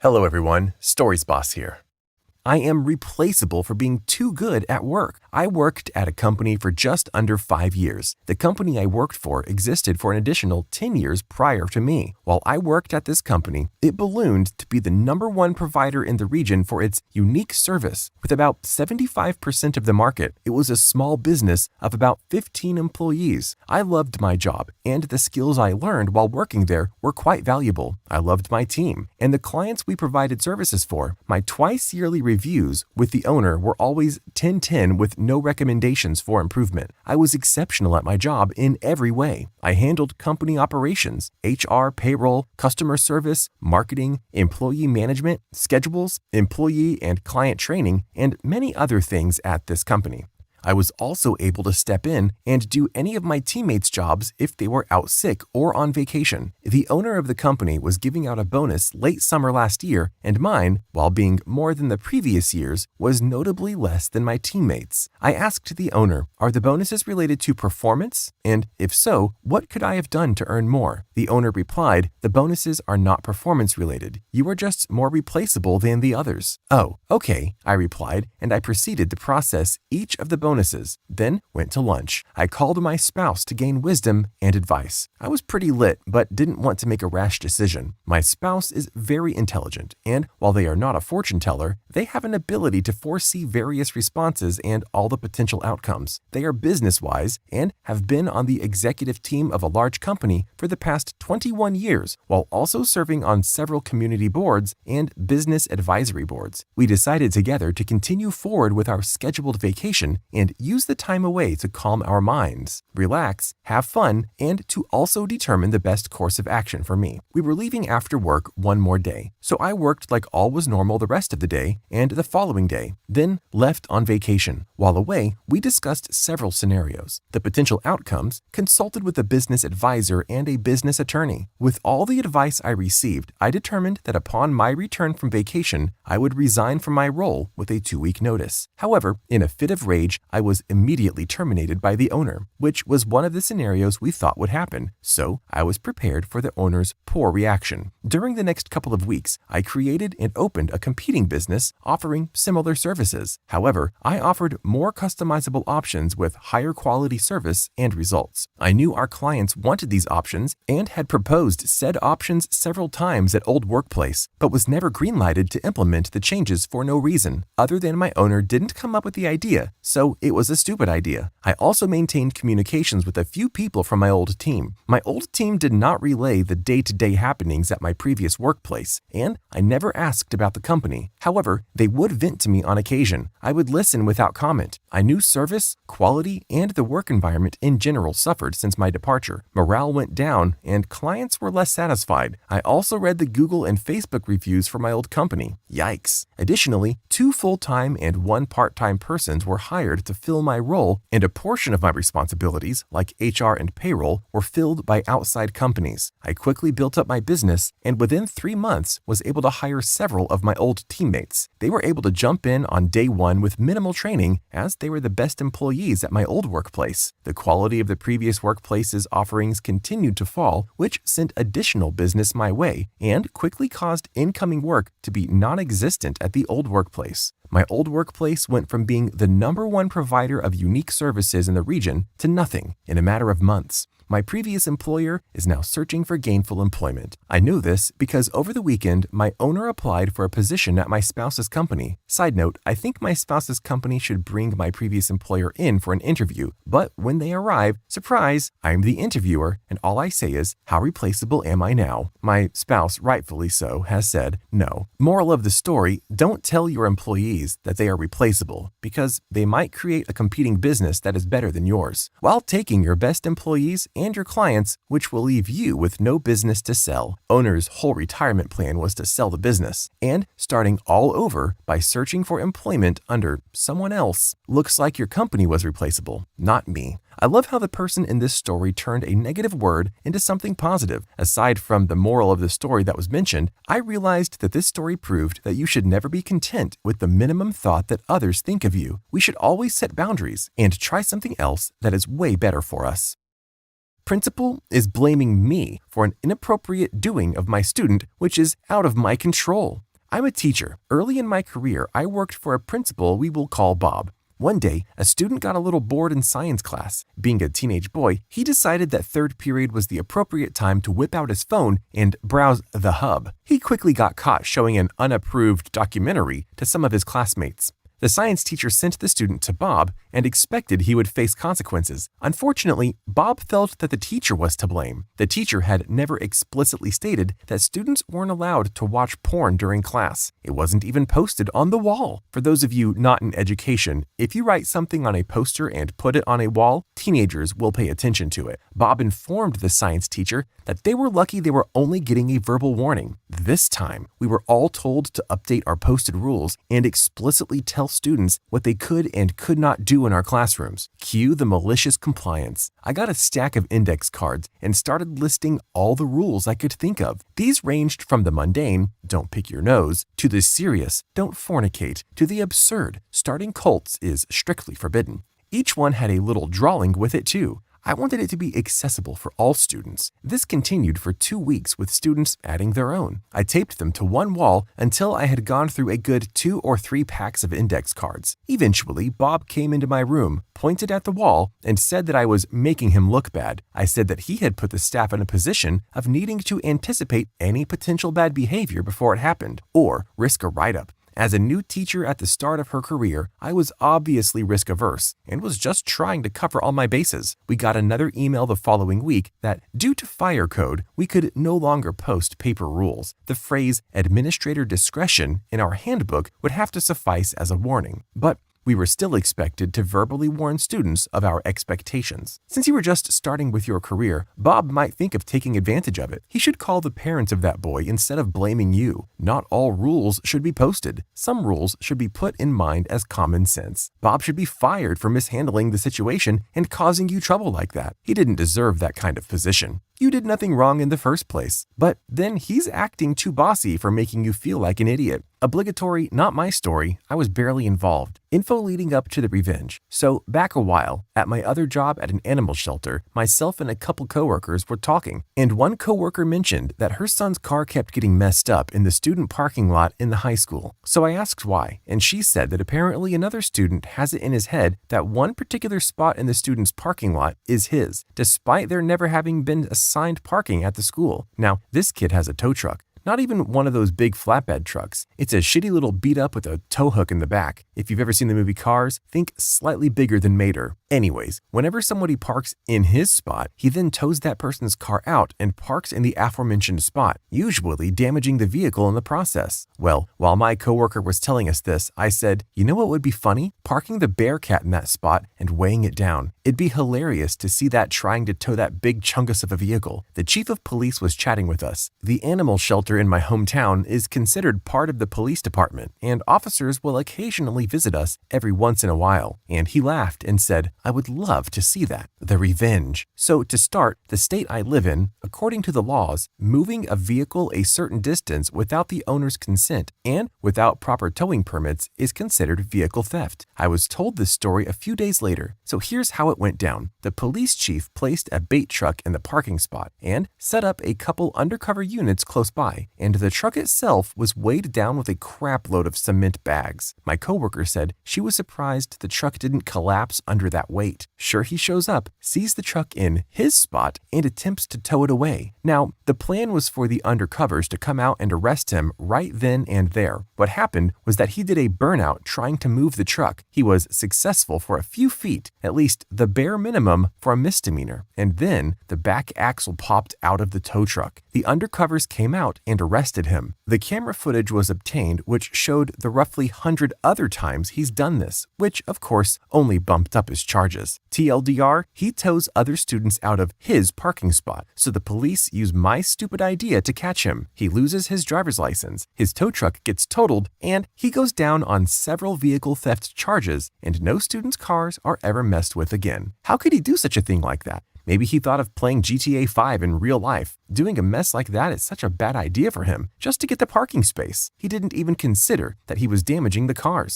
Hello everyone, Stories Boss here. I am replaceable for being too good at work. I worked at a company for just under 5 years. The company I worked for existed for an additional 10 years prior to me. While I worked at this company, it ballooned to be the #1 provider in the region for its unique service. With about 75% of the market, it was a small business of about 15 employees. I loved my job, and the skills I learned while working there were quite valuable. I loved my team, and the clients we provided services for. My twice-yearly reviews with the owner were always 10/10 with no recommendations for improvement. I was exceptional at my job in every way. I handled company operations, HR, payroll, customer service, marketing, employee management, schedules, employee and client training, and many other things at this company. I was also able to step in and do any of my teammates' jobs if they were out sick or on vacation. The owner of the company was giving out a bonus late summer last year, and mine, while being more than the previous years, was notably less than my teammates. I asked the owner, "Are the bonuses related to performance? And if so, what could I have done to earn more?" The owner replied, "The bonuses are not performance related. You are just more replaceable than the others." "Oh, okay," I replied, and I proceeded to process each of the bonuses, then went to lunch. I called my spouse to gain wisdom and advice. I was pretty lit, but didn't want to make a rash decision. My spouse is very intelligent, and while they are not a fortune teller, they have an ability to foresee various responses and all the potential outcomes. They are business-wise and have been on the executive team of a large company for the past 21 years, while also serving on several community boards and business advisory boards. We decided together to continue forward with our scheduled vacation and use the time away to calm our minds, relax, have fun, and to also determine the best course of action for me. We were leaving after work one more day, so I worked like all was normal the rest of the day and the following day, then left on vacation. While away, we discussed several scenarios, the potential outcomes, consulted with a business advisor and a business attorney. With all the advice I received, I determined that upon my return from vacation, I would resign from my role with a 2-week notice. However, in a fit of rage, I was immediately terminated by the owner, which was one of the scenarios we thought would happen, so I was prepared for the owner's poor reaction. During the next couple of weeks, I created and opened a competing business offering similar services. However, I offered more customizable options with higher quality service and results. I knew our clients wanted these options and had proposed said options several times at old workplace, but was never greenlighted to implement the changes for no reason, other than my owner didn't come up with the idea, so it was a stupid idea. I also maintained communications with a few people from my old team. My old team did not relay the day-to-day happenings at my previous workplace, and I never asked about the company. However, they would vent to me on occasion. I would listen without comment. I knew service, quality, and the work environment in general suffered since my departure. Morale went down, and clients were less satisfied. I also read the Google and Facebook reviews for my old company. Yikes. Additionally, 2 full-time and 1 part-time persons were hired to fill my role, and a portion of my responsibilities, like HR and payroll, were filled by outside companies. I quickly built up my business, and within 3 months was able to hire several of my old teammates. They were able to jump in on day 1 with minimal training, as they were the best employees at my old workplace. The quality of the previous workplace's offerings continued to fall, which sent additional business my way and quickly caused incoming work to be non-existent at the old workplace. My old workplace went from being the #1 provider of unique services in the region to nothing in a matter of months. My previous employer is now searching for gainful employment. I knew this because over the weekend, my owner applied for a position at my spouse's company. Side note, I think my spouse's company should bring my previous employer in for an interview, but when they arrive, surprise, I'm the interviewer, and all I say is, "How replaceable am I now?" My spouse, rightfully so, has said no. Moral of the story, don't tell your employees that they are replaceable, because they might create a competing business that is better than yours, while taking your best employees and your clients, which will leave you with no business to sell. Owner's whole retirement plan was to sell the business, and starting all over by searching for employment under someone else. Looks like your company was replaceable, not me. I love how the person in this story turned a negative word into something positive. Aside from the moral of the story that was mentioned, I realized that this story proved that you should never be content with the minimum thought that others think of you. We should always set boundaries and try something else that is way better for us. Principal is blaming me for an inappropriate doing of my student, which is out of my control. I'm a teacher. Early in my career, I worked for a principal we will call Bob. One day, a student got a little bored in science class. Being a teenage boy, he decided that third period was the appropriate time to whip out his phone and browse the hub. He quickly got caught showing an unapproved documentary to some of his classmates. The science teacher sent the student to Bob and expected he would face consequences. Unfortunately, Bob felt that the teacher was to blame. The teacher had never explicitly stated that students weren't allowed to watch porn during class. It wasn't even posted on the wall. For those of you not in education, if you write something on a poster and put it on a wall, teenagers will pay attention to it. Bob informed the science teacher that they were lucky they were only getting a verbal warning. This time, we were all told to update our posted rules and explicitly tell students what they could and could not do in our classrooms. Cue the malicious compliance. I got a stack of index cards and started listing all the rules I could think of. These ranged from the mundane, don't pick your nose, to the serious, don't fornicate, to the absurd, starting cults is strictly forbidden. Each one had a little drawing with it too. I wanted it to be accessible for all students. This continued for 2 weeks with students adding their own. I taped them to one wall until I had gone through a good 2 or 3 packs of index cards. Eventually, Bob came into my room, pointed at the wall, and said that I was making him look bad. I said that he had put the staff in a position of needing to anticipate any potential bad behavior before it happened, or risk a write-up. As a new teacher at the start of her career, I was obviously risk-averse and was just trying to cover all my bases. We got another email the following week that, due to fire code, we could no longer post paper rules. The phrase administrator discretion in our handbook would have to suffice as a warning. But we were still expected to verbally warn students of our expectations. Since you were just starting with your career, Bob might think of taking advantage of it. He should call the parents of that boy instead of blaming you. Not all rules should be posted. Some rules should be put in mind as common sense. Bob should be fired for mishandling the situation and causing you trouble like that. He didn't deserve that kind of position. You did nothing wrong in the first place, but then he's acting too bossy for making you feel like an idiot. Obligatory, not my story. I was barely involved. Info leading up to the revenge. So back a while, at my other job at an animal shelter, myself and a couple coworkers were talking, and one coworker mentioned that her son's car kept getting messed up in the student parking lot in the high school. So I asked why, and she said that apparently another student has it in his head that one particular spot in the student's parking lot is his, despite there never having been assigned parking at the school. Now, this kid has a tow truck. Not even one of those big flatbed trucks. It's a shitty little beat up with a tow hook in the back. If you've ever seen the movie Cars, think slightly bigger than Mater. Anyways, whenever somebody parks in his spot, he then tows that person's car out and parks in the aforementioned spot, usually damaging the vehicle in the process. Well, while my coworker was telling us this, I said, you know what would be funny? Parking the Bearcat in that spot and weighing it down. It'd be hilarious to see that trying to tow that big chungus of a vehicle. The chief of police was chatting with us. The animal shelter in my hometown is considered part of the police department, and officers will occasionally visit us every once in a while. And he laughed and said, I would love to see that. The revenge. So to start, the state I live in, according to the laws, moving a vehicle a certain distance without the owner's consent and without proper towing permits is considered vehicle theft. I was told this story a few days later, so here's how it went down. The police chief placed a bait truck in the parking spot and set up a couple undercover units close by, and the truck itself was weighed down with a crap load of cement bags. My coworker said she was surprised the truck didn't collapse under that weight. Sure, he shows up, sees the truck in his spot, and attempts to tow it away. Now, the plan was for the undercovers to come out and arrest him right then and there. What happened was that he did a burnout trying to move the truck. He was successful for a few feet, at least the bare minimum for a misdemeanor, and then the back axle popped out of the tow truck. The undercovers came out and arrested him. The camera footage was obtained which showed the roughly 100 other times he's done this, which of course only bumped up his charges. TLDR, he tows other students out of his parking spot, so the police use my stupid idea to catch him. He loses his driver's license, his tow truck gets totaled, and he goes down on several vehicle theft charges, and no students' cars are ever messed with again. How could he do such a thing like that? Maybe he thought of playing GTA 5 in real life. Doing a mess like that is such a bad idea for him, just to get the parking space. He didn't even consider that he was damaging the cars.